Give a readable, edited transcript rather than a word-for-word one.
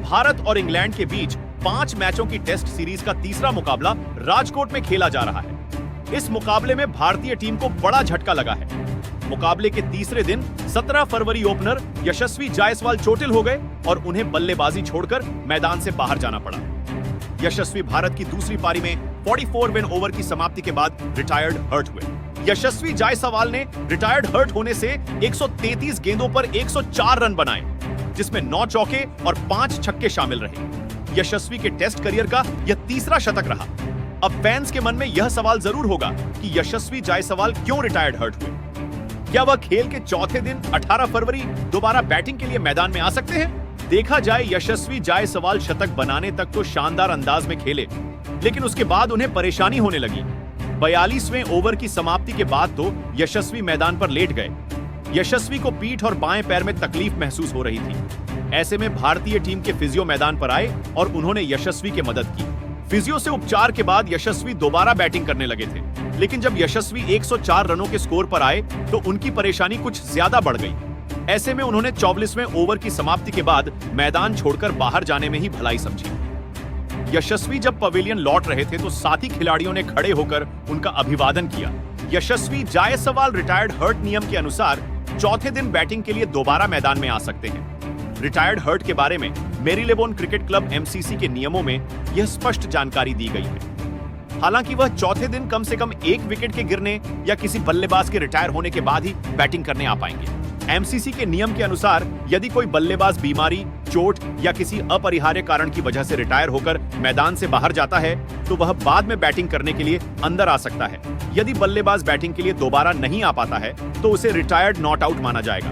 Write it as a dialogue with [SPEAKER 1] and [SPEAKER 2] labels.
[SPEAKER 1] भारत और इंग्लैंड के बीच 5 मैचों की टेस्ट सीरीज का तीसरा मुकाबला राजकोट में खेला जा रहा है। इस मुकाबले में भारतीय टीम को बड़ा झटका लगा है। मुकाबले के तीसरे दिन 17 फरवरी ओपनर यशस्वी जायसवाल चोटिल हो गए और उन्हें बल्लेबाजी छोड़कर मैदान से बाहर जाना पड़ा। यशस्वी भारत की दूसरी पारी में 44 विन ओवर की समाप्ति के बाद रिटायर्ड हर्ट हुए। यशस्वी जायसवाल ने रिटायर्ड हर्ट होने से 133 गेंदों पर 104 रन बनाए, जिसमें 9 चौके और 5 छक्के शामिल रहे। यशस्वी के टेस्ट करियर का यह तीसरा शतक रहा। अब फैंस के मन में यह सवाल जरूर होगा कि यशस्वी जायसवाल क्यों रिटायर्ड हर्ट हुए। क्या वह खेल के चौथे दिन 18 फरवरी दोबारा बैटिंग के लिए मैदान में आ सकते हैं? देखा जाए, यशस्वी जायसवाल शतक बनाने तक तो शानदार अंदाज में खेले, लेकिन उसके बाद उन्हें परेशानी होने लगी। 42वें ओवर की समाप्ति के बाद तो यशस्वी मैदान पर लेट गए। यशस्वी को पीठ और बाएं पैर में तकलीफ महसूस हो रही थी। ऐसे में भारतीय टीम के फिजियो मैदान पर आए और उन्होंने यशस्वी की मदद की। फिजियो से उपचार के बाद यशस्वी दोबारा बैटिंग करने लगे थे, लेकिन जब यशस्वी 104 रनों के स्कोर पर आए तो उनकी परेशानी कुछ ज्यादा बढ़ गई। ऐसे में उन्होंने 44वें ओवर की समाप्ति के बाद मैदान छोड़कर बाहर जाने में ही भलाई समझी। यशस्वी जब पवेलियन लौट रहे थे तो साथी खिलाड़ियों ने खड़े होकर उनका अभिवादन किया। यशस्वी जायसवाल रिटायर्ड हर्ट नियम के अनुसार चौथे दिन बैटिंग के लिए दोबारा मैदान में आ सकते हैं। रिटायर्ड हर्ट के बारे में मेरीलेबोन क्रिकेट क्लब एमसीसी के नियमों में यह स्पष्ट जानकारी दी गई है। हालांकि वह चौथे दिन कम से कम 1 विकेट के गिरने या किसी बल्लेबाज के रिटायर होने के बाद ही बैटिंग करने आ पाएंगे। एमसीसी के नियम के अनुसार यदि कोई बल्लेबाज बीमारी, चोट या किसी अपरिहार्य कारण की वजह से रिटायर होकर मैदान से बाहर जाता है तो वह बाद में बैटिंग करने के लिए अंदर आ सकता है। यदि बल्लेबाज बैटिंग के लिए दोबारा नहीं आ पाता है तो उसे रिटायर्ड नॉट आउट माना जाएगा।